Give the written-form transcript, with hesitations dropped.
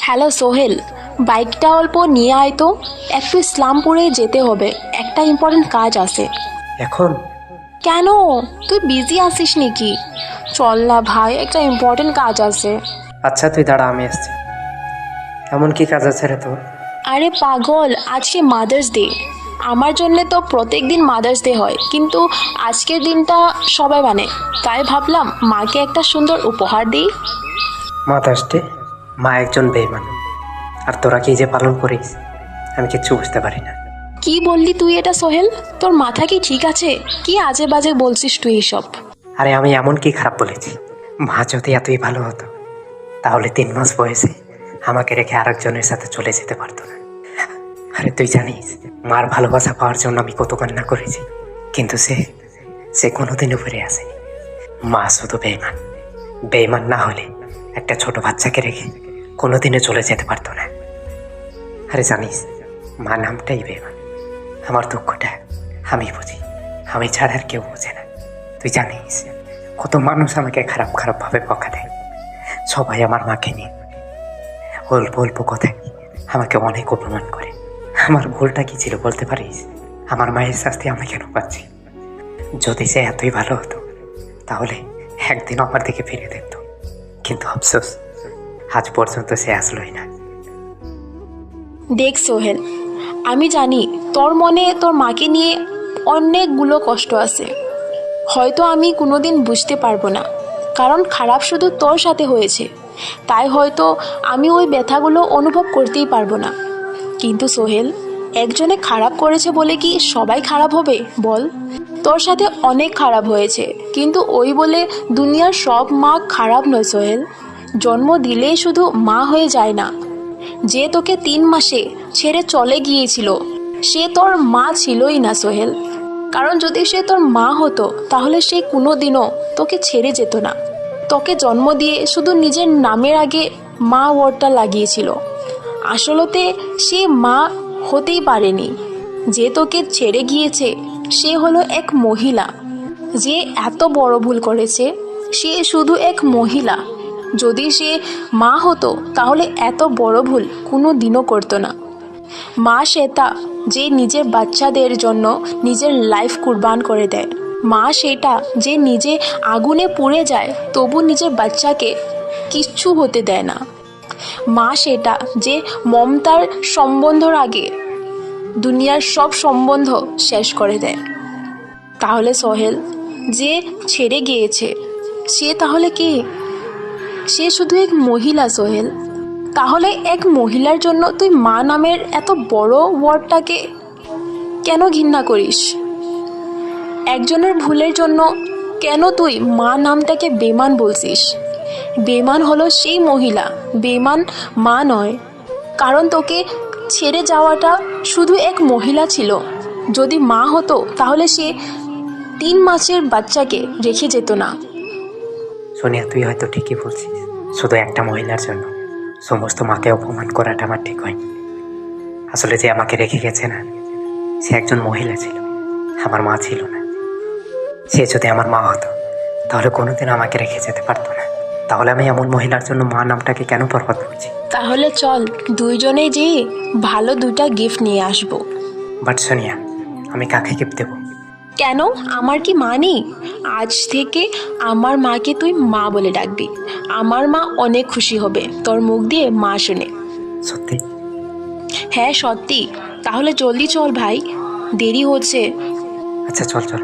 Hello Sohel, বাইকটা অল্প নিয়ে আয় তো। একটু ইসলামপুরে যেতে হবে, একটা ইম্পর্টেন্ট কাজ আছে। এখন? কেন, তুই বিজি আছিস নাকি? চল না ভাই, একটা ইম্পর্টেন্ট কাজ আছে। আচ্ছা তুই দাঁড়া, আমি আসছি। এমন কি কাজ আছে রে তোর? আরে পাগল, আজকে মাদার্স ডে। আমার জন্য তো প্রত্যেক দিন মাদার্স ডে হয়, কিন্তু আজকের দিনটা সবাই মানে, তাই ভাবলাম মাকে একটা সুন্দর উপহার দিই। মাতাস ডে? মা একজন বেঈমান, আর তোরা কি যে পালন করিস আমি কিচ্ছু বুঝতে পারি না। কি বললি তুই এটা সোহেল? তোর মাথা কি ঠিক আছে? কি আজে বাজে বলছিস তুই এসব? আরে আমি এমন কি খারাপ বলেছি? মা যদি এতই ভালো হতো তাহলে 3 মাস বয়সে আমাকে রেখে আরেকজনের সাথে চলে যেতে পারতো না। আরে তুই জানিস মার ভালোবাসা পাওয়ার জন্য আমি কত কান্না করেছি, কিন্তু সে সে কোনোদিনও ফিরে আসেনি। মা শুধু বেঈমান, বেঈমান না হলে একটা ছোট বাচ্চাকে রেখে কোনোদিনও চলে যেতে পারতো না। আরে জানিস মা নামটাই বেঈমান। আমার দুঃখটা আমি বুঝি, আমি ছাড়া আর কেউ বোঝে না। তুই জানিস কত মানুষ আমাকে খারাপ খারাপ ভাবে বকা দেয়। সবাই আমার মাকে নিয়ে অল্প অল্প কথায় আমাকে অনেক অপমান করে। আমার ভুলটা কি ছিল বলতে পারিস? আমার মায়ের শাস্তি আমি কেন পাচ্ছি? যদি সে এতই ভালো হতো তাহলে একদিন আমার দিকে ফিরে দেখতো, কিন্তু আফসোস আজ পর্যন্ত সে আসলোই না। দেখ সোহেল, আমি জানি তোর মনে তোর মাকে নিয়ে অনেকগুলো কষ্ট আছে। হয়তো আমি কোনোদিন বুঝতে পারবো না, কারণ খারাপ শুধু তোর সাথে হয়েছে, তাই হয়তো আমি ওই ব্যথাগুলো অনুভব করতেই পারবো না। কিন্তু সোহেল, একজনে খারাপ করেছে বলে কি সবাই খারাপ হবে বল? তোর সাথে অনেক খারাপ হয়েছে, কিন্তু ওই বলে দুনিয়ার সব মা খারাপ নয় সোহেল। জন্ম দিলেই শুধু মা হয়ে যায় না। যে তোকে 3 মাসে ছেড়ে চলে গিয়েছিল সে তোর মা ছিলই না সোহেল। কারণ যদি সে তোর মা হতো তাহলে সে কোনোদিনও তোকে ছেড়ে যেত না। তোকে জন্ম দিয়ে শুধু নিজের নামের আগে মা ওয়ার্ডটা লাগিয়েছিল। আসলতে সে মা হতেই পারেনি। যে তোকে ছেড়ে গিয়েছে সে হলো এক মহিলা। যে এত বড় ভুল করেছে সে শুধু এক মহিলা। যদি সে মা হতো তাহলে এত বড় ভুল কোনো দিনও করতো না। মা সেটা যে নিজের বাচ্চাদের জন্য নিজের লাইফ কুরবান করে দেয়। মা সেটা যে নিজে আগুনে পুড়ে যায় তবু নিজের বাচ্চাকে কিচ্ছু হতে দেয় না। মা সেটা যে মমতার সম্বন্ধর আগে দুনিয়ার সব সম্বন্ধ শেষ করে দেয়। তাহলে সোহেল, যে ছেড়ে গিয়েছে সে তাহলে কে? সে শুধু এক মহিলা সোহেল। তাহলে এক মহিলার জন্য তুই মা নামের এত বড় ওয়ার্ডটাকে কেন ঘৃণা করিস? একজনের ভুলের জন্য কেন তুই মা নামটাকে বেমান বলছিস? বেমান হলো সেই মহিলা, বেমান মা নয়। কারণ তোকে ছেড়ে যাওয়াটা শুধু এক মহিলা ছিল। যদি মা হতো তাহলে সে 3 মাসের বাচ্চাকে রেখে যেত না। সোনিয়া, তুই হয়তো ঠিকই বলছিস, শুধু একটা মহিলার জন্য সমস্ত মাকে অপমান করাটা আমার ঠিক হয়নি। আসলে যে আমাকে রেখে গেছে না, সে একজন মহিলা ছিল, আমার মা ছিল না। সে যদি আমার মা হতো তাহলে কোনোদিন আমাকে রেখে যেতে পারতো না। তাহলে আমি এমন মহিলার জন্য মা নামটাকে কেন বরবাদ করছি? তাহলে চল দুইজনে যেয়ে ভালো 2টা গিফট নিয়ে আসবো। বাট সোনিয়া, আমি কাকে গিফট দেবো? কেন, আমার কি মা নেই? আজ থেকে আমার মাকে তুই মা বলে ডাকবি। আমার মা অনেক খুশি হবে তোর মুখ দিয়ে মা শুনে। সত্যি? হ্যাঁ সত্যি। তাহলে জলদি চল ভাই, দেরি হচ্ছে। আচ্ছা চল চল।